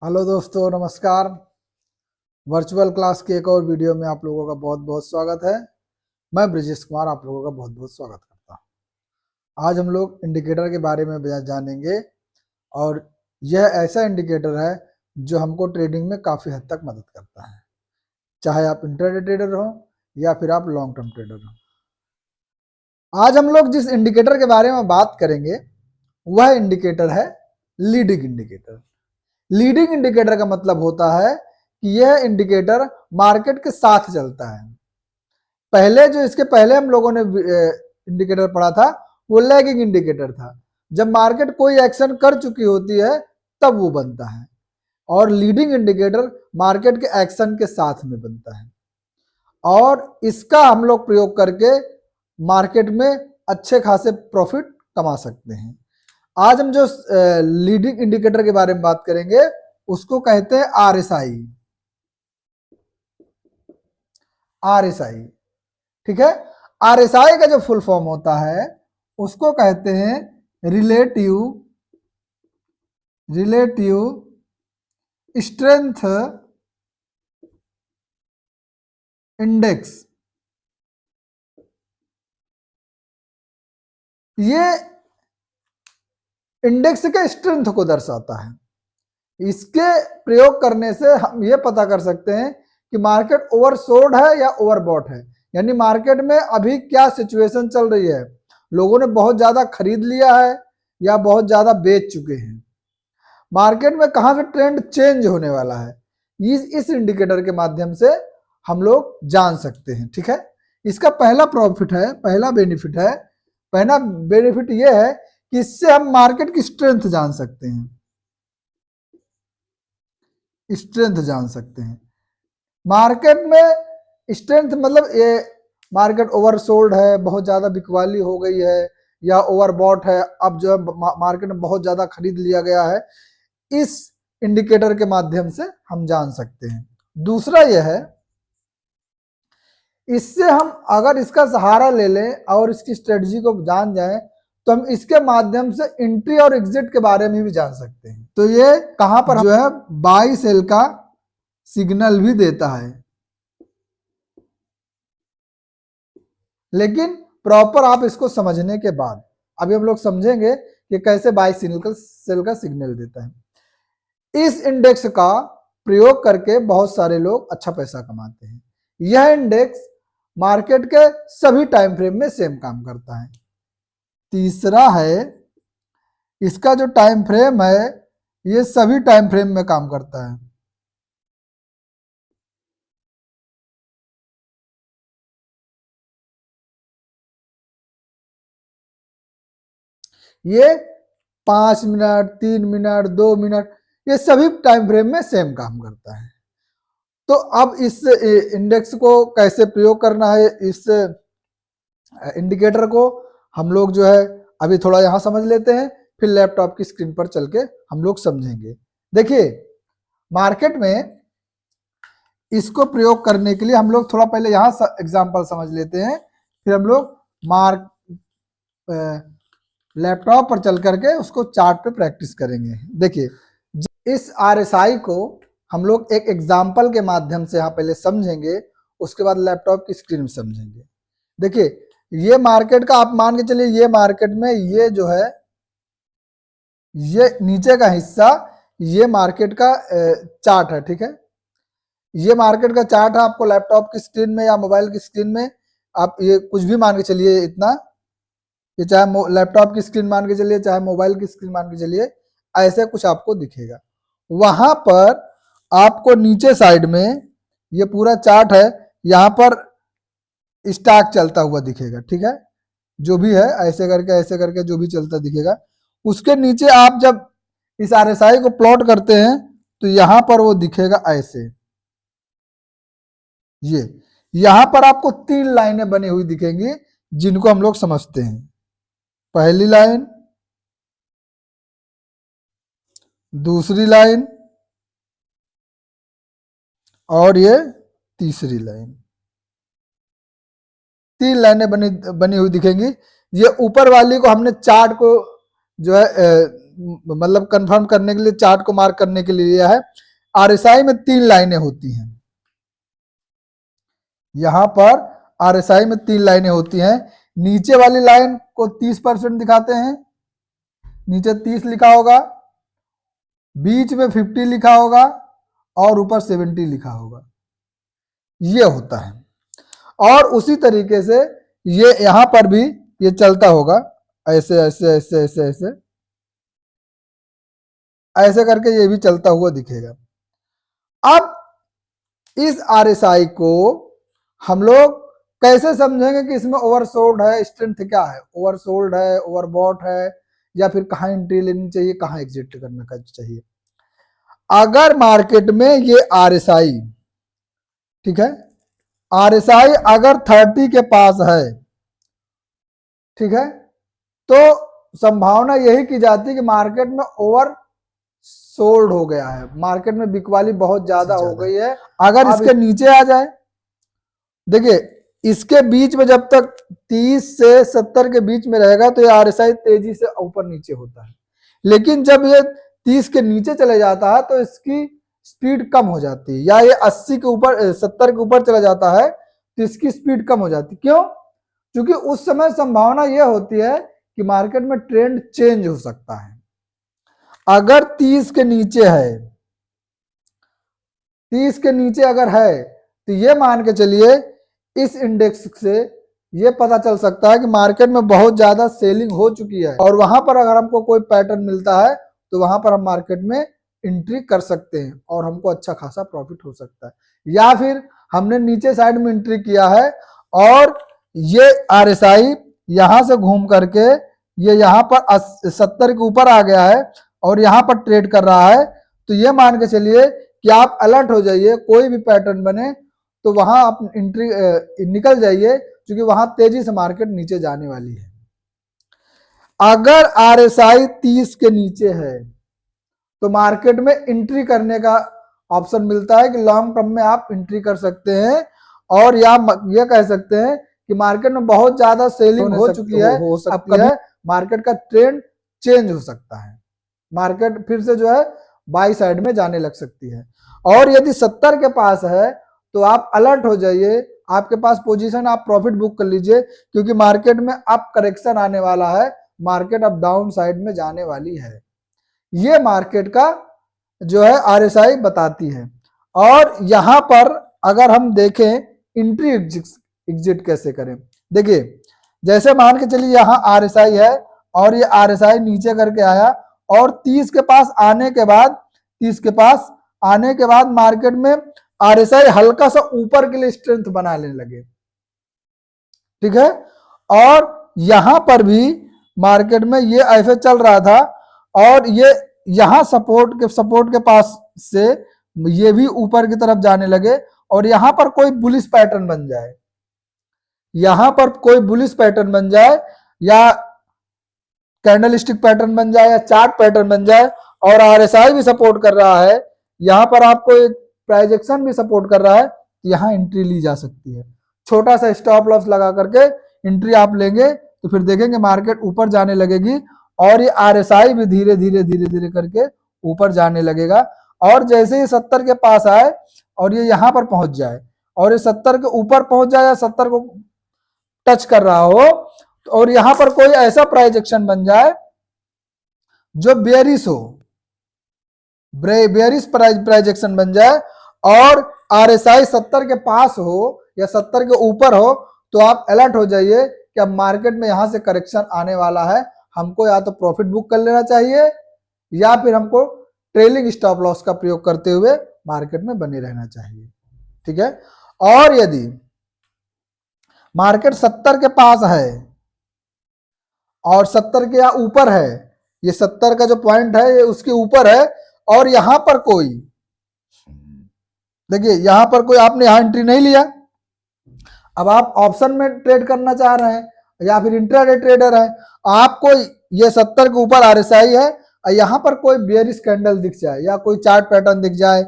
Hello दोस्तों, नमस्कार। Virtual class की एक और वीडियो में आप लोगों का बहुत बहुत स्वागत है। मैं ब्रिजेश कुमार आप लोगों का बहुत बहुत स्वागत करता हूँ। आज हम लोग इंडिकेटर के बारे में जानेंगे और यह ऐसा इंडिकेटर है जो हमको ट्रेडिंग में काफ़ी हद तक मदद करता है, चाहे आप इंट्राडे ट्रेडर हो या फिर आप लॉन्ग टर्म ट्रेडर हो। आज हम लोग जिस इंडिकेटर के बारे में बात करेंगे वह इंडिकेटर है लीडिंग इंडिकेटर। लीडिंग इंडिकेटर का मतलब होता है कि यह इंडिकेटर मार्केट के साथ चलता है। पहले जो इसके पहले हम लोगों ने इंडिकेटर पढ़ा था वो लैगिंग इंडिकेटर था। जब मार्केट कोई एक्शन कर चुकी होती है तब वो बनता है, और लीडिंग इंडिकेटर मार्केट के एक्शन के साथ में बनता है, और इसका हम लोग प्रयोग करके मार्केट में अच्छे खासे प्रॉफिट कमा सकते हैं। आज हम जो लीडिंग इंडिकेटर के बारे में बात करेंगे उसको कहते हैं आरएसआई। आरएसआई, ठीक है। आरएसआई का जो फुल फॉर्म होता है उसको कहते हैं रिलेटिव स्ट्रेंथ इंडेक्स। ये इंडेक्स के स्ट्रेंथ को दर्शाता है। इसके प्रयोग करने से हम ये पता कर सकते हैं कि मार्केट ओवरसोल्ड है या ओवरबॉट है, यानी मार्केट में अभी क्या सिचुएशन चल रही है। लोगों ने बहुत ज्यादा खरीद लिया है या बहुत ज्यादा बेच चुके हैं। मार्केट में कहां से ट्रेंड चेंज होने वाला है, इस इंडिकेटर के माध्यम से हम लोग जान सकते हैं, ठीक है। इसका पहला प्रॉफिट है, पहला बेनिफिट यह है कि इससे हम मार्केट की स्ट्रेंथ जान सकते हैं। मार्केट में स्ट्रेंथ मतलब ये मार्केट ओवरसोल्ड है, बहुत ज्यादा बिकवाली हो गई है, या ओवरबॉट है, अब जो है मार्केट में बहुत ज्यादा खरीद लिया गया है। इस इंडिकेटर के माध्यम से हम जान सकते हैं। दूसरा यह है, इससे हम अगर इसका सहारा ले लें और इसकी स्ट्रेटजी को जान जाएं तो हम इसके माध्यम से एंट्री और एग्जिट के बारे में भी जान सकते हैं। तो ये कहां पर जो है बाई सेल का सिग्नल भी देता है, लेकिन प्रॉपर आप इसको समझने के बाद अभी हम लोग समझेंगे कि कैसे बाई सेल का सिग्नल देता है। इस इंडेक्स का प्रयोग करके बहुत सारे लोग अच्छा पैसा कमाते हैं। यह इंडेक्स मार्केट के सभी टाइम फ्रेम में सेम काम करता है। तीसरा है, इसका जो टाइम फ्रेम है ये सभी टाइम फ्रेम में काम करता है। ये 5 मिनट, 3 मिनट, 2 मिनट, ये सभी टाइम फ्रेम में सेम काम करता है। तो अब इस इंडेक्स को कैसे प्रयोग करना है, इस इंडिकेटर को हम लोग जो है अभी थोड़ा यहां समझ लेते हैं, फिर लैपटॉप की स्क्रीन पर चल के हम लोग समझेंगे। देखिए, मार्केट में इसको प्रयोग करने के लिए हम लोग थोड़ा पहले यहां एग्जांपल समझ लेते हैं, फिर हम लोग लैपटॉप पर चल करके उसको चार्ट पे प्रैक्टिस करेंगे। देखिए, इस आरएसआई को हम लोग एक एग्जाम्पल के माध्यम से यहाँ पहले समझेंगे, उसके बाद लैपटॉप की स्क्रीन में समझेंगे। देखिए, ये मार्केट का आप मान के चलिए, ये मार्केट में ये जो है ये नीचे का हिस्सा ये मार्केट का चार्ट है, ठीक है। ये मार्केट का चार्ट है, आपको लैपटॉप की स्क्रीन में या मोबाइल की स्क्रीन में आप ये कुछ भी मान के चलिए, इतना, ये चाहे लैपटॉप की स्क्रीन मान के चलिए चाहे मोबाइल की स्क्रीन मान के चलिए, ऐसे कुछ आपको दिखेगा। वहां पर आपको नीचे साइड में ये पूरा चार्ट है, यहां पर स्टॉक चलता हुआ दिखेगा, ठीक है। जो भी है ऐसे करके जो भी चलता दिखेगा। उसके नीचे आप जब इस आरएसआई को प्लॉट करते हैं तो यहां पर वो दिखेगा ऐसे। ये यहां पर आपको 3 लाइनें बनी हुई दिखेंगी जिनको हम लोग समझते हैं। पहली लाइन, दूसरी लाइन और ये तीसरी लाइन। 3 लाइनें बनी हुई दिखेंगी। ये ऊपर वाली को हमने चार्ट को जो है मतलब कंफर्म करने के लिए, चार्ट को मार्क करने के लिए लिया है। आरएसआई में 3 लाइनें होती हैं, यहां पर आरएसआई में 3 लाइनें होती हैं। नीचे वाली लाइन को 30% दिखाते हैं, नीचे 30 लिखा होगा, बीच में 50 लिखा होगा और ऊपर 70 लिखा होगा, ये होता है। और उसी तरीके से ये यहां पर भी ये चलता होगा, ऐसे ऐसे ऐसे ऐसे ऐसे ऐसे करके ये भी चलता हुआ दिखेगा। अब इस आरएसआई को हम लोग कैसे समझेंगे कि इसमें ओवरसोल्ड है, स्ट्रेंथ क्या है, ओवरसोल्ड है, ओवरबॉट है, या फिर कहाँ एंट्री लेनी चाहिए, कहाँ एग्जिट करना चाहिए। अगर मार्केट में ये आरएसआई, ठीक है, आरएसआई अगर 30 के पास है, ठीक है, तो संभावना यही की जाती है कि मार्केट में ओवर सोल्ड हो गया है, मार्केट में बिकवाली बहुत ज्यादा हो गई है। अगर इसके नीचे आ जाए, देखिए इसके बीच में जब तक 30 से 70 के बीच में रहेगा तो ये आरएसआई तेजी से ऊपर नीचे होता है, लेकिन जब ये 30 के नीचे चले जाता है तो इसकी स्पीड कम हो जाती है, या ये 80 के ऊपर 70 के ऊपर चला जाता है तो इसकी स्पीड कम हो जाती है। क्यों? क्योंकि उस समय संभावना यह होती है कि मार्केट में ट्रेंड चेंज हो सकता है। अगर 30 के नीचे है, 30 के नीचे अगर है तो ये मान के चलिए इस इंडेक्स से ये पता चल सकता है कि मार्केट में बहुत ज्यादा सेलिंग हो चुकी है, और वहां पर अगर हमको कोई पैटर्न मिलता है तो वहां पर हम मार्केट में एंट्री कर सकते हैं और हमको अच्छा खासा प्रॉफिट हो सकता है। या फिर हमने नीचे साइड में एंट्री किया है और ये आरएसआई यहां से घूम करके ये यहां पर 70 के ऊपर आ गया है और यहां पर ट्रेड कर रहा है, तो ये मान के चलिए कि आप अलर्ट हो जाइए, कोई भी पैटर्न बने तो वहां आप एंट्री निकल जाइए, क्योंकि वहां तेजी से मार्केट नीचे जाने वाली है। अगर आरएसआई 30 के नीचे है तो मार्केट में एंट्री करने का ऑप्शन मिलता है कि लॉन्ग टर्म में आप एंट्री कर सकते हैं, और या ये कह सकते हैं कि मार्केट में बहुत ज्यादा सेलिंग हो चुकी है, हो सकती है मार्केट का ट्रेंड चेंज हो सकता है, मार्केट फिर से जो है बाई साइड में जाने लग सकती है। और यदि 70 के पास है तो आप अलर्ट हो जाइए, आपके पास पोजीशन, आप प्रॉफिट बुक कर लीजिए, क्योंकि मार्केट में अब करेक्शन आने वाला है, मार्केट अब डाउन साइड में जाने वाली है। ये मार्केट का जो है आरएसआई बताती है। और यहां पर अगर हम देखें एंट्री एग्जिट कैसे करें, देखिए जैसे मान के चलिए यहां आरएसआई है और ये आरएसआई नीचे करके आया और 30 के पास आने के बाद, 30 के पास आने के बाद मार्केट में आरएसआई हल्का सा ऊपर के लिए स्ट्रेंथ बना लेने लगे, ठीक है, और यहां पर भी मार्केट में ये ऐसे चल रहा था और ये यहां सपोर्ट के पास से ये भी ऊपर की तरफ जाने लगे, और यहां पर कोई बुलिश पैटर्न बन जाए, यहां पर कोई बुलिश पैटर्न बन जाए या कैंडलस्टिक पैटर्न बन जाए या चार्ट पैटर्न बन जाए और आरएसआई भी सपोर्ट कर रहा है, यहां पर आपको एक प्राइस एक्शन भी सपोर्ट कर रहा है, तो यहां एंट्री ली जा सकती है। छोटा सा स्टॉप लॉस लगा करके एंट्री आप लेंगे तो फिर देखेंगे मार्केट ऊपर जाने लगेगी और ये आरएसआई भी धीरे धीरे धीरे धीरे करके ऊपर जाने लगेगा। और जैसे ही 70 के पास आए और ये यहां पर पहुंच जाए और ये 70 के ऊपर पहुंच जाए या 70 को टच कर रहा हो और यहां पर कोई ऐसा प्राइस एक्शन बन जाए जो बेयरिश हो, बेयरिश प्राइस एक्शन बन जाए और आरएसआई 70 के पास हो या 70 के ऊपर हो, तो आप अलर्ट हो जाइए कि अब मार्केट में यहां से करेक्शन आने वाला है, हमको या तो प्रॉफिट बुक कर लेना चाहिए या फिर हमको ट्रेलिंग स्टॉप लॉस का प्रयोग करते हुए मार्केट में बने रहना चाहिए, ठीक है। और यदि मार्केट 70 के पास है और 70 के या ऊपर है, ये 70 का जो पॉइंट है ये उसके ऊपर है और यहां पर कोई, देखिए यहां पर कोई आपने यहां एंट्री नहीं लिया, अब आप ऑप्शन में ट्रेड करना चाह रहे हैं या फिर इंट्राडे ट्रेडर है, आपको ये 70 के ऊपर आरएसआई है, यहां पर कोई बेयरिश कैंडल दिख जाए या कोई चार्ट पैटर्न दिख जाए,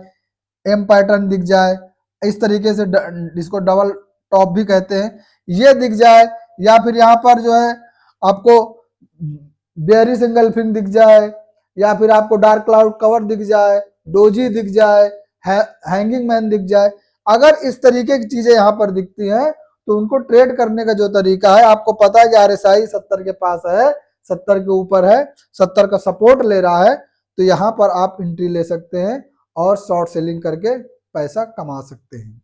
एम पैटर्न दिख जाए, इस तरीके से जिसको डबल टॉप भी कहते हैं, ये दिख जाए, या फिर यहां पर जो है आपको बेयरिश एंगल्फिंग दिख जाए या फिर आपको डार्क क्लाउड कवर दिख जाए, डोजी दिख जाए, हैंगिंग मैन दिख जाए, अगर इस तरीके की चीजें यहाँ पर दिखती हैं तो उनको ट्रेड करने का जो तरीका है, आपको पता है कि RSI 70 के पास है, 70 के ऊपर है, 70 का सपोर्ट ले रहा है, तो यहाँ पर आप एंट्री ले सकते हैं और शॉर्ट सेलिंग करके पैसा कमा सकते हैं।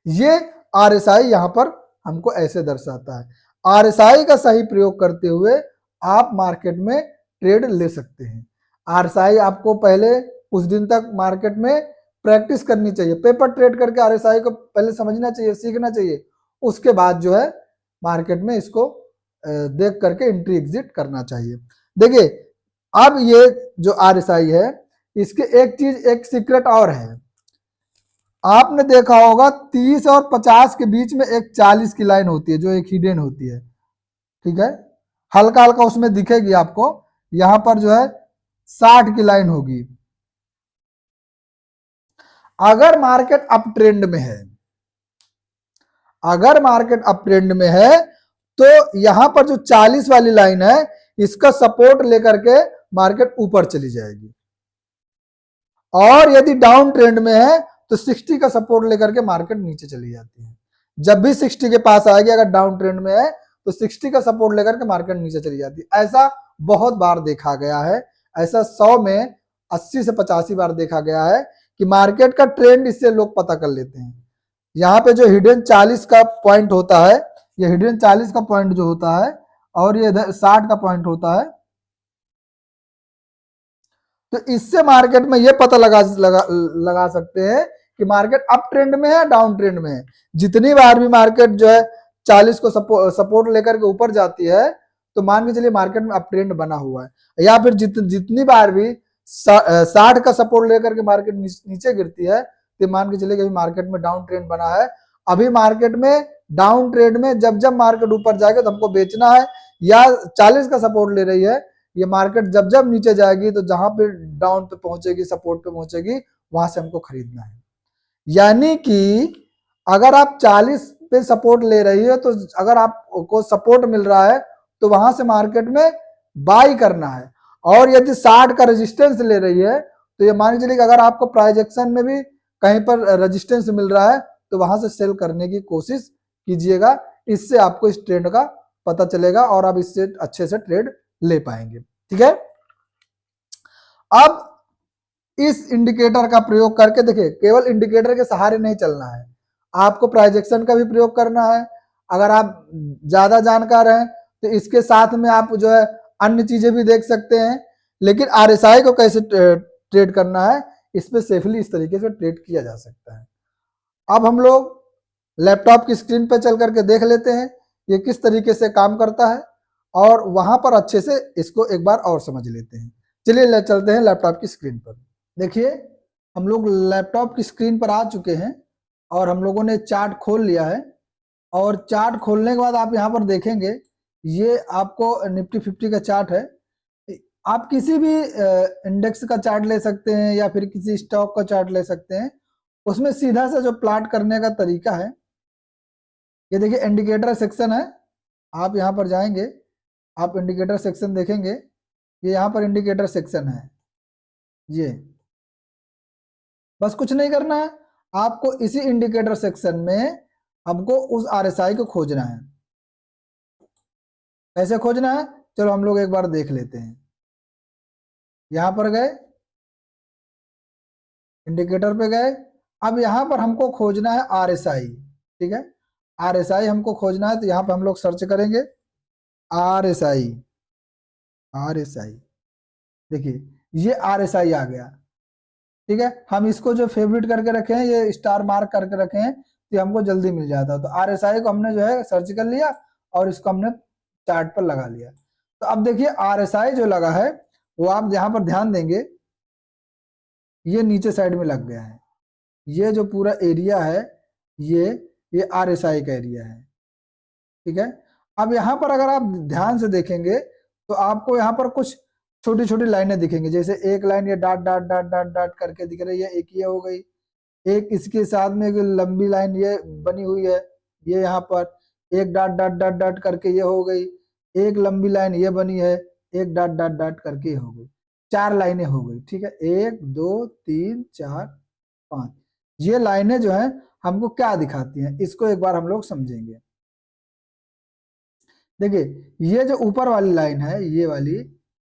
ये RSI यहाँ पर हमको ऐसे दर्शाता है। RSI का सही प्रयोग करते हुए आप मार्केट में ट्रेड ले सकते हैं। RSI आपको पहले कुछ दिन तक मार्केट में प्रैक्टिस करनी चाहिए, पेपर ट्रेड करके RSI को पहले समझना चाहिए, सीखना चाहिए, उसके बाद जो है मार्केट में इसको देख करके एंट्री एग्जिट करना चाहिए। देखिए अब ये जो RSI है, इसके एक चीज, एक सीक्रेट और है, आपने देखा होगा 30 और 50 के बीच में एक 40 की लाइन होती है जो एक हिडन होती है, ठीक है, हल्का हल्का उसमें दिखेगी आपको, यहां पर जो है 60 की लाइन होगी। अगर मार्केट अप ट्रेंड में है, अगर मार्केट अप ट्रेंड में है तो यहां पर जो 40 वाली लाइन है इसका सपोर्ट लेकर के मार्केट ऊपर चली जाएगी, और यदि डाउन ट्रेंड में है तो 60 का सपोर्ट लेकर के मार्केट नीचे चली जाती है। जब भी 60 के पास आएगी, अगर डाउन ट्रेंड में है तो 60 का सपोर्ट लेकर के मार्केट नीचे चली जाती है। ऐसा बहुत बार देखा गया है, ऐसा 100 में 80 से 85 बार देखा गया है कि मार्केट का ट्रेंड इससे लोग पता कर लेते हैं। यहाँ पे जो हिडन 40 का पॉइंट होता है, ये हिडन 40 का पॉइंट जो होता है और ये 60 का पॉइंट होता है, तो इससे मार्केट में ये पता लगा सकते हैं कि मार्केट अप ट्रेंड में है, डाउन ट्रेंड में है। जितनी बार भी मार्केट जो है 40 को सपोर्ट लेकर के ऊपर जाती है तो मान के चलिए मार्केट में अप ट्रेंड बना हुआ है, या फिर जितनी बार भी 60 का सपोर्ट लेकर के मार्केट नीचे गिरती है तो मान के चलिए कि मार्केट में डाउन ट्रेंड बना है। अभी मार्केट में डाउन ट्रेंड में जब जब मार्केट ऊपर जाएगा तो हमको बेचना है, या 40 का सपोर्ट ले रही है, ये मार्केट जब जब नीचे जाएगी तो जहां पे डाउन पे पहुंचेगी, सपोर्ट पे पहुंचेगी, वहां से हमको खरीदना है। यानी कि अगर आप 40 पे सपोर्ट ले रही है तो अगर आपको सपोर्ट मिल रहा है तो वहां से मार्केट में बाई करना है, और यदि 60 का रेजिस्टेंस ले रही है तो ये मान के चलिए कि अगर आपको प्राइस एक्शन में भी कहीं पर रेजिस्टेंस मिल रहा है तो वहां से सेल करने की कोशिश कीजिएगा। इससे आपको इस ट्रेंड का पता चलेगा और आप इससे अच्छे से ट्रेड ले पाएंगे, ठीक है। अब इस इंडिकेटर का प्रयोग करके देखिए, केवल इंडिकेटर के सहारे नहीं चलना है, आपको प्राइस एक्शन का भी प्रयोग करना है। अगर आप ज्यादा जानकार हैं तो इसके साथ में आप जो है अन्य चीजें भी देख सकते हैं, लेकिन RSI को कैसे ट्रेड करना है इस पे सेफली इस तरीके से ट्रेड किया जा सकता है। अब हम लोग लैपटॉप की स्क्रीन पर चल करके देख लेते हैं ये किस तरीके से काम करता है, और वहां पर अच्छे से इसको एक बार और समझ लेते हैं। चलिए ले चलते हैं लैपटॉप की स्क्रीन पर। देखिए हम लोग लैपटॉप की स्क्रीन पर आ चुके हैं और हम लोगों ने चार्ट खोल लिया है, और चार्ट खोलने के बाद आप यहाँ पर देखेंगे ये आपको निफ्टी 50 का चार्ट है। आप किसी भी इंडेक्स का चार्ट ले सकते हैं या फिर किसी स्टॉक का चार्ट ले सकते हैं, उसमें सीधा सा जो प्लॉट करने का तरीका है, ये देखिए इंडिकेटर सेक्शन है, आप यहाँ पर जाएंगे, आप इंडिकेटर सेक्शन देखेंगे, ये यहाँ पर इंडिकेटर सेक्शन है, ये बस कुछ नहीं करना है, आपको इसी इंडिकेटर सेक्शन में हमको उस RSI को खोजना है। कैसे खोजना है चलो हम लोग एक बार देख लेते हैं। यहां पर गए, इंडिकेटर पे गए, अब यहां पर हमको खोजना है RSI, ठीक है, RSI हमको खोजना है, तो यहां पे हम लोग सर्च करेंगे RSI, RSI, देखिए ये RSI आ गया, ठीक है। हम इसको जो फेवरेट करके रखे हैं, ये स्टार मार्क करके रखे हैं, तो हमको जल्दी मिल जाता है। तो RSI को हमने जो है सर्च कर लिया और इसको हमने चार्ट पर लगा लिया। तो अब देखिए RSI जो लगा है वो आप यहाँ पर ध्यान देंगे, ये नीचे साइड में लग गया है, ये जो पूरा एरिया है ये RSI का एरिया है, ठीक है। अब यहाँ पर अगर आप ध्यान से देखेंगे तो आपको यहाँ पर कुछ छोटी छोटी लाइनें दिखेंगी, जैसे एक लाइन ये dot dot dot dot dot करके दिख रही है, एक ये हो गई, एक इसके साथ में एक लंबी लाइन ये बनी हुई है, ये यहाँ पर एक डॉट डॉट डॉट डॉट करके ये हो गई, एक लंबी लाइन ये बनी है, एक डॉट डॉट डॉट करके हो गई। 4 लाइनें हो गई, ठीक है, 1 2 3 4 5। ये लाइनें जो है हमको क्या दिखाती हैं, इसको एक बार हम लोग समझेंगे। देखिए ये जो ऊपर वाली लाइन है, ये वाली,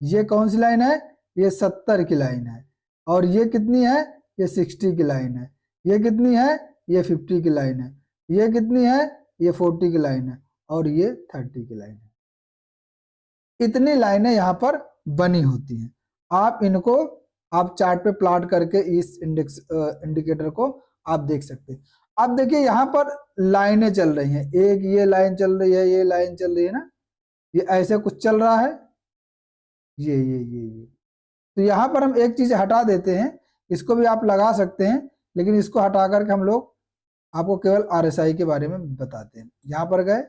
ये कौन सी लाइन है, ये 70 की लाइन है। और ये कितनी है, ये 60 की लाइन है। ये कितनी है, ये 50 की लाइन है। ये कितनी है, ये 40 की लाइन है। और ये 30 की लाइन है। इतनी लाइनें यहाँ पर बनी होती हैं। आप इनको आप चार्ट पे प्लॉट करके इस इंडिकेटर को आप देख सकते हैं। अब देखिए यहाँ पर लाइनें चल रही हैं, एक ये लाइन चल रही है, ये लाइन चल रही है ना, ये ऐसे कुछ चल रहा है, ये तो यहाँ पर हम एक चीज हटा देते हैं, इसको भी आप लगा सकते हैं, लेकिन इसको हटा करके हम लोग आपको केवल आरएसआई के बारे में बताते हैं। यहाँ पर गए,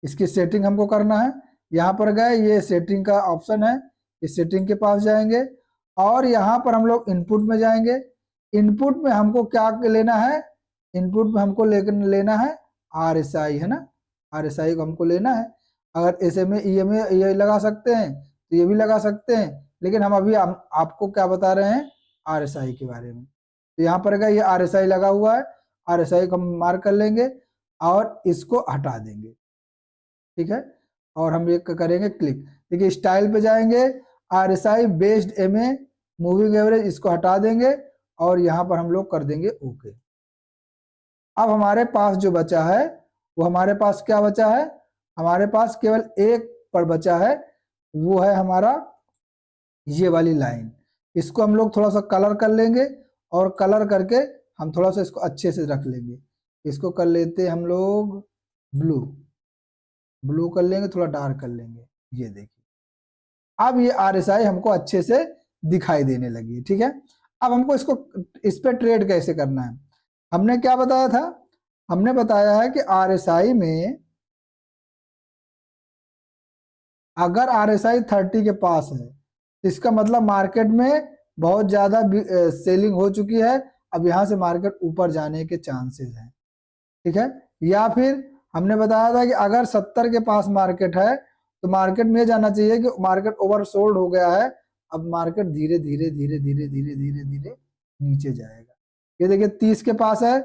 इसकी सेटिंग हमको करना है, यहाँ पर गए, ये सेटिंग का ऑप्शन है, इस सेटिंग के पास जाएंगे और यहाँ पर हम लोग इनपुट में जाएंगे। इनपुट में हमको क्या लेना है, इनपुट में हमको लेना है आरएसआई, है ना, आरएसआई को हमको लेना है। अगर एसएमए ईएमए ये लगा सकते हैं तो ये भी लगा सकते हैं, लेकिन हम अभी आपको क्या बता रहे हैं, आरएसआई के बारे में। तो यहाँ पर गए, ये आरएसआई लगा हुआ है, आरएसआई को हम मार्क कर लेंगे और इसको हटा देंगे, ठीक है। और हम ये करेंगे क्लिक। देखिए स्टाइल पे जाएंगे, RSI based MA moving average, इसको हटा देंगे और यहाँ पर हम लोग कर देंगे ओके। अब हमारे पास जो बचा है वो हमारे पास क्या बचा है, हमारे पास केवल एक पर बचा है, वो है हमारा ये वाली लाइन। इसको हम लोग थोड़ा सा कलर कर लेंगे और कलर करके हम थोड़ा सा इसको अच्छे से रख लेंगे। इसको कर लेते हैं हम लोग ब्लू, ब्लू कर लेंगे, थोड़ा डार्क कर लेंगे। ये देखिए अब ये आरएसआई हमको अच्छे से दिखाई देने लगी है, ठीक है। अब हमको इसको इस पे ट्रेड कैसे करना है, हमने क्या बताया था, हमने बताया है कि आरएसआई में अगर आरएसआई 30 के पास है तो इसका मतलब मार्केट में बहुत ज्यादा सेलिंग हो चुकी है, अब यहां से मार्केट ऊपर जाने के चांसेस हैं, ठीक है। या फिर हमने बताया था कि अगर 70 के पास मार्केट है तो मार्केट में जाना चाहिए कि मार्केट ओवरसोल्ड हो गया है, अब मार्केट धीरे धीरे धीरे धीरे धीरे धीरे धीरे नीचे जाएगा। ये देखिए 30 के पास है,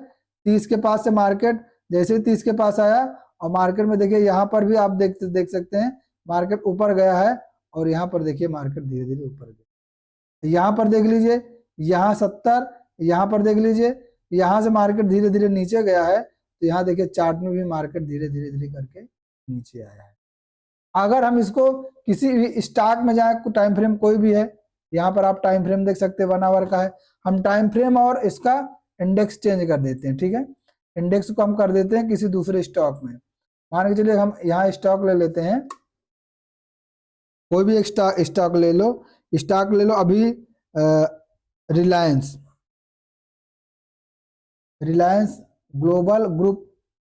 30 के पास से मार्केट जैसे ही 30 के पास आया और मार्केट में देखिए यहाँ पर भी आप देख सकते हैं मार्केट ऊपर गया है और यहाँ पर देखिए मार्केट धीरे धीरे ऊपर गया। यहाँ पर देख लीजिए, यहाँ 70, यहाँ पर देख लीजिए यहाँ से मार्केट धीरे धीरे नीचे गया है, तो यहाँ देखिए चार्ट में भी मार्केट धीरे धीरे धीरे करके नीचे आया है। अगर हम इसको किसी भी स्टॉक में जाए, टाइम फ्रेम कोई भी है, यहाँ पर आप टाइम फ्रेम देख सकते हैं 1 आवर का है, हम टाइम फ्रेम और इसका इंडेक्स चेंज कर देते हैं, ठीक है। इंडेक्स को हम कर देते हैं किसी दूसरे स्टॉक में, मान के चलिए हम यहाँ स्टॉक ले लेते हैं, कोई भी एक स्टॉक ले लो, स्टॉक ले लो अभी रिलायंस, रिलायंस ग्लोबल ग्रुप,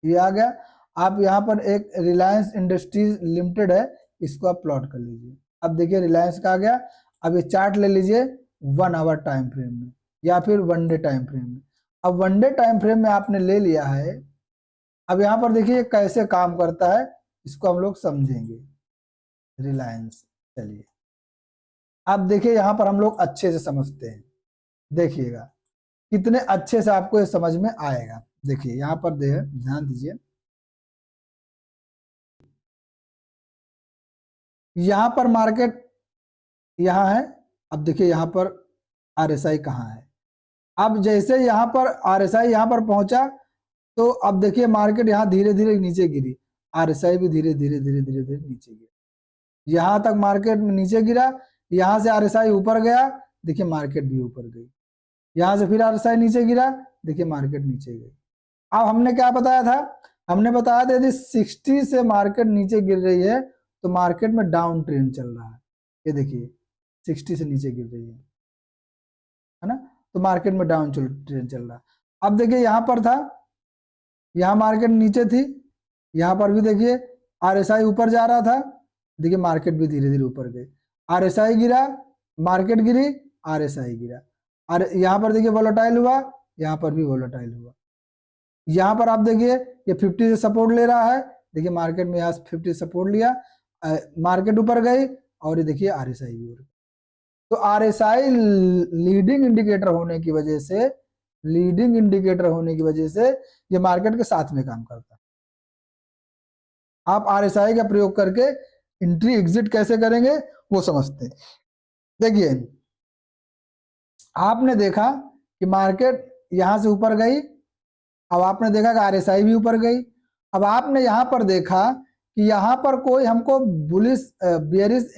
ये आ गया। आप यहाँ पर एक रिलायंस इंडस्ट्रीज लिमिटेड है, इसको आप प्लॉट कर लीजिए। अब देखिए रिलायंस का आ गया। अब ये चार्ट ले लीजिए 1 आवर टाइम फ्रेम में या फिर 1 डे टाइम फ्रेम में। अब 1 डे टाइम फ्रेम में आपने ले लिया है, अब यहाँ पर देखिए कैसे काम करता है, इसको हम लोग समझेंगे। रिलायंस, चलिए अब देखिए यहाँ पर हम लोग अच्छे से समझते हैं, देखिएगा कितने अच्छे से आपको ये समझ में आएगा। देखिए यहाँ पर ध्यान दीजिए, यहाँ पर मार्केट यहाँ है, अब देखिए यहाँ पर आरएसआई कहाँ है। अब जैसे यहाँ पर आरएसआई यहाँ पर पहुंचा तो अब देखिए मार्केट यहाँ धीरे धीरे नीचे गिरी, आरएसआई भी धीरे धीरे धीरे धीरे धीरे नीचे गिरा, यहाँ तक मार्केट में नीचे गिरा, यहाँ से आरएसआई ऊपर गया, देखिए मार्केट भी ऊपर गई, यहाँ से फिर आरएसआई नीचे गिरा, देखिए मार्केट नीचे गई। अब हमने क्या बताया था, हमने बताया था यदि 60 से मार्केट नीचे गिर रही है तो मार्केट में डाउन ट्रेंड चल रहा है। ये देखिए 60 से नीचे गिर रही है ना, तो मार्केट में डाउन ट्रेंड चल रहा है। अब देखिए यहाँ पर था, यहाँ मार्केट नीचे थी, यहाँ पर भी देखिए आरएसआई ऊपर जा रहा था, देखिए मार्केट भी धीरे धीरे ऊपर गई, आरएसआई गिरा, मार्केट गिरी, आरएसआई गिरा, और यहाँ पर देखिए वोलेटाइल हुआ, यहाँ पर भी वोलेटाइल हुआ। यहाँ पर आप देखिए ये 50 से सपोर्ट ले रहा है, देखिए मार्केट में यहाँ 50 सपोर्ट लिया, मार्केट ऊपर गई, और ये देखिए RSI भी हो रहा है। तो RSI लीडिंग इंडिकेटर होने की वजह से, लीडिंग इंडिकेटर होने की वजह से ये मार्केट के साथ में काम करता है। आप RSI का प्रयोग करके एंट्री एग्जिट कैसे करेंगे वो समझते हैं। देखिए आपने देखा कि मार्केट यहां से ऊपर गई, अब आपने देखा कि RSI भी ऊपर गई। अब आपने यहां पर देखा कि यहां पर कोई हमको बुलिश बेयरिश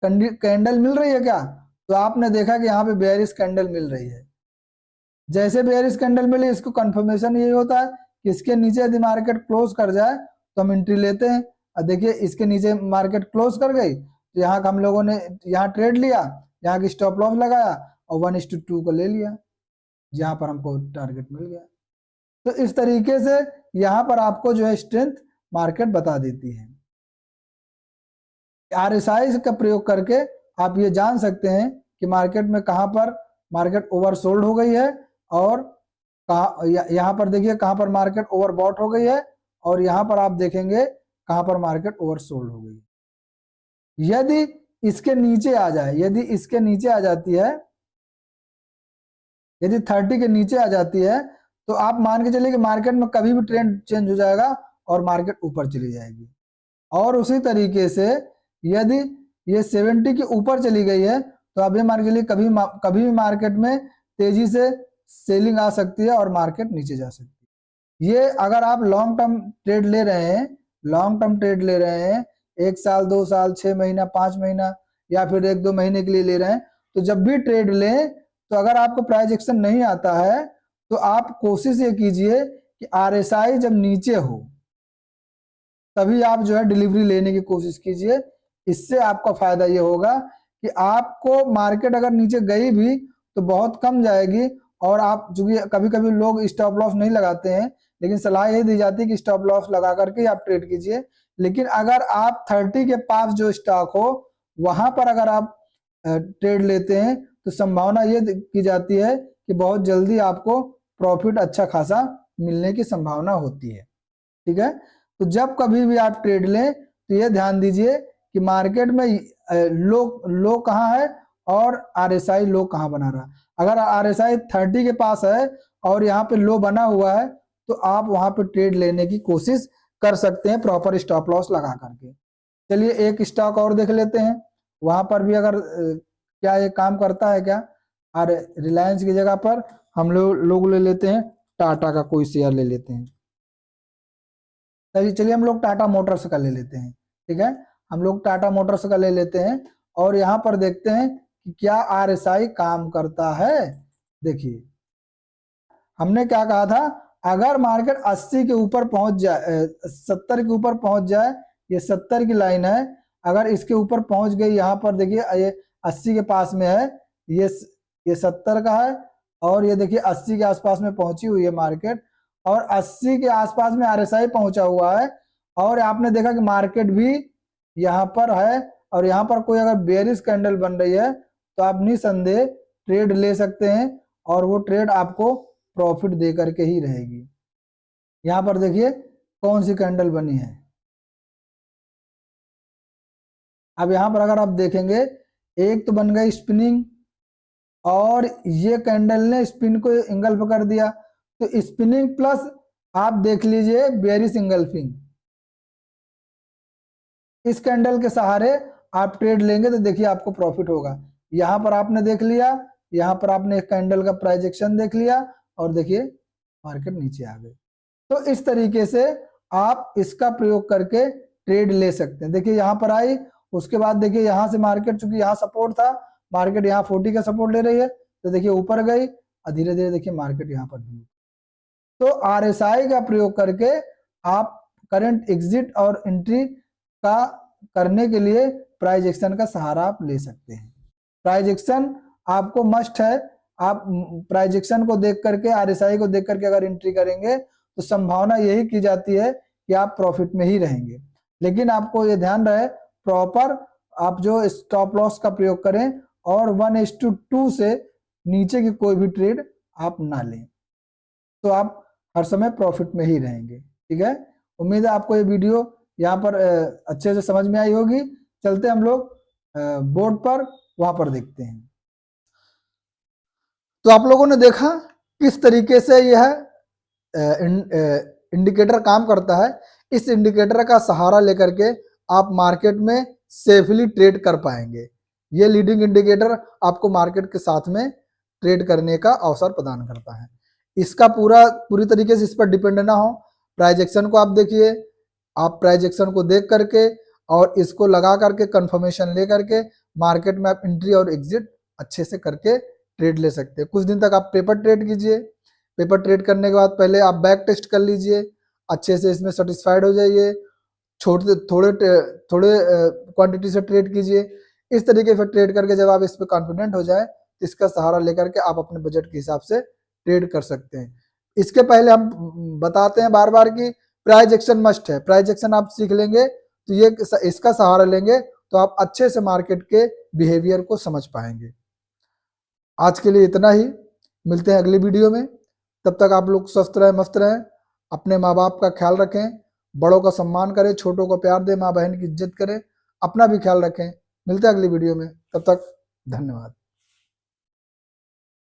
कैंडल मिल रही है क्या, तो आपने देखा कि यहाँ पे बेयरिश कैंडल मिल रही है। जैसे बेयरिश कैंडल मिली, इसको कंफर्मेशन यही होता है कि इसके नीचे यदि मार्केट क्लोज कर जाए तो हम एंट्री लेते हैं। और देखिए इसके नीचे मार्केट क्लोज कर गई तो यहाँ का हम लोगों ने यहाँ ट्रेड लिया, यहाँ की स्टॉप लॉस लगाया और 1:2 को ले लिया, जहां पर हमको टारगेट मिल गया। तो इस तरीके से यहाँ पर आपको जो है स्ट्रेंथ मार्केट बता देती है। RSI का प्रयोग करके आप ये जान सकते हैं कि मार्केट में कहां पर मार्केट ओवरसोल्ड हो गई है और यहाँ पर देखिए कहां पर मार्केट ओवरबॉट हो गई है, और यहाँ पर आप देखेंगे कहां पर मार्केट ओवरसोल्ड हो गई है। यदि इसके नीचे आ जाए, यदि इसके नीचे आ जाती है, यदि 30 के नीचे आ जाती है, तो आप मान के चलिए कि मार्केट में कभी भी ट्रेंड चेंज हो जाएगा और मार्केट ऊपर चली जाएगी। और उसी तरीके से यदि ये 70 के ऊपर चली गई है तो आप ये मान के चलिए कभी भी मार्केट में तेजी से सेलिंग आ सकती है और मार्केट नीचे जा सकती है। ये अगर आप लॉन्ग टर्म ट्रेड ले रहे हैं, लॉन्ग टर्म ट्रेड ले रहे हैं, 1 साल 2 साल 6 महीना 5 महीना या फिर 1-2 महीने के लिए ले रहे हैं, तो जब भी ट्रेड लें तो अगर आपको प्राइस एक्शन नहीं आता है तो आप कोशिश ये कीजिए कि RSI जब नीचे हो तभी आप जो है डिलीवरी लेने की कोशिश कीजिए। इससे आपका फायदा ये होगा कि आपको मार्केट अगर नीचे गई भी तो बहुत कम जाएगी, और आप चूंकि कभी कभी लोग स्टॉप लॉस नहीं लगाते हैं, लेकिन सलाह ये दी जाती है कि स्टॉप लॉस लगा करके आप ट्रेड कीजिए। लेकिन अगर आप 30 के पास जो स्टॉक हो वहां पर अगर आप ट्रेड लेते हैं तो संभावना ये की जाती है कि बहुत जल्दी आपको प्रॉफिट अच्छा खासा मिलने की संभावना होती है। ठीक है, तो जब कभी भी आप ट्रेड लें तो ये ध्यान दीजिए कि मार्केट में लो कहाँ है और RSI लो कहाँ बना रहा है। अगर RSI 30 के पास है और यहाँ पे लो बना हुआ है तो आप वहां पे ट्रेड लेने की कोशिश कर सकते हैं प्रॉपर स्टॉप लॉस लगा करके। चलिए एक स्टॉक और देख लेते हैं, वहां पर भी अगर क्या ये काम करता है क्या। और रिलायंस की जगह पर हम लोग ले लेते हैं टाटा का कोई शेयर ले लेते हैं। चलिए हम लोग टाटा मोटर्स का ले लेते हैं। ठीक है, हम लोग टाटा मोटर्स का ले लेते हैं और यहाँ पर देखते हैं कि क्या RSI काम करता है। देखिए हमने क्या कहा था, अगर मार्केट 80 के ऊपर पहुंच जाए, 70 के ऊपर पहुंच जाए, ये 70 की लाइन है, अगर इसके ऊपर पहुंच गई, यहाँ पर देखिए ये 80 के पास में है, ये 70 का है, और ये देखिए 80 के आसपास में पहुंची हुई है मार्केट, और 80 के आसपास में RSI पहुंचा हुआ है, और आपने देखा कि मार्केट भी यहाँ पर है, और यहाँ पर कोई अगर बेयरिश कैंडल बन रही है तो आप निसंदेह ट्रेड ले सकते हैं, और वो ट्रेड आपको प्रॉफिट दे करके ही रहेगी। यहाँ पर देखिए कौन सी कैंडल बनी है। अब यहाँ पर अगर आप देखेंगे, एक तो बन गई स्पिनिंग, और ये कैंडल ने स्पिन को इंगल्फ कर दिया, तो स्पिनिंग प्लस आप देख लीजिए बेयरिश इंगल्फिंग, इस कैंडल के सहारे आप ट्रेड लेंगे तो देखिए आपको प्रॉफिट होगा। यहाँ पर आपने देख लिया, यहाँ पर आपने एक कैंडल का प्राइस एक्शन देख लिया, और देखिए मार्केट नीचे आ गई। तो इस तरीके से आप इसका प्रयोग करके ट्रेड ले सकते हैं। देखिए यहाँ पर आई, उसके बाद देखिए यहाँ से मार्केट, चूंकि यहाँ सपोर्ट था, मार्केट यहाँ 40 का सपोर्ट ले रही है, तो देखिए ऊपर गई और धीरे धीरे देखिए मार्केट यहाँ पर भी। तो RSI का प्रयोग करके आप करंट एग्जिट और एंट्री का करने के लिए प्राइस एक्शन का सहारा आप ले सकते हैं। प्राइस एक्शन आपको मस्ट है। आप प्राइस एक्शन को देख करके, RSI को देख करके अगर एंट्री करेंगे तो संभावना यही की जाती है कि आप प्रॉफिट में ही रहेंगे। लेकिन आपको ये ध्यान रहे प्रॉपर आप जो स्टॉप लॉस का प्रयोग करें, और 1:2 से नीचे की कोई भी ट्रेड आप ना लें, तो आप हर समय प्रॉफिट में ही रहेंगे। ठीक है, उम्मीद है आपको ये वीडियो यहाँ पर अच्छे से समझ में आई होगी। चलते हम लोग बोर्ड पर वहां पर देखते हैं। तो आप लोगों ने देखा किस तरीके से यह इंडिकेटर काम करता है। इस इंडिकेटर का सहारा लेकर के आप मार्केट में सेफली ट्रेड कर पाएंगे। ये लीडिंग इंडिकेटर आपको मार्केट के साथ में ट्रेड करने का अवसर प्रदान करता है। इसका पूरी तरीके से इस पर डिपेंड ना हो, प्राइस एक्शन को आप देखिए, आप प्राइस एक्शन को देख करके और इसको लगा करके कंफर्मेशन ले करके मार्केट में आप एंट्री और एग्जिट अच्छे से करके ट्रेड ले सकते हैं। कुछ दिन तक आप पेपर ट्रेड कीजिए, पेपर ट्रेड करने के बाद पहले आप बैक टेस्ट कर लीजिए, अच्छे से इसमें सेटिस्फाइड हो जाइए, थोड़े क्वांटिटी से ट्रेड कीजिए। इस तरीके से ट्रेड करके जब आप इस पर कॉन्फिडेंट हो जाए तो इसका सहारा लेकर के आप अपने बजट के हिसाब से ट्रेड कर सकते हैं। इसके पहले हम बताते हैं बार बार कि प्राइस एक्शन मस्ट है। प्राइस एक्शन आप सीख लेंगे तो ये इसका सहारा लेंगे तो आप अच्छे से मार्केट के बिहेवियर को समझ पाएंगे। आज के लिए इतना ही, मिलते हैं अगली वीडियो में। तब तक आप लोग स्वस्थ रहें, मस्त रहें, अपने माँ बाप का ख्याल रखें, बड़ों का सम्मान करें, छोटों को प्यार दें, माँ बहन की इज्जत करें, अपना भी ख्याल रखें। मिलते हैं अगली वीडियो में, तब तक धन्यवाद।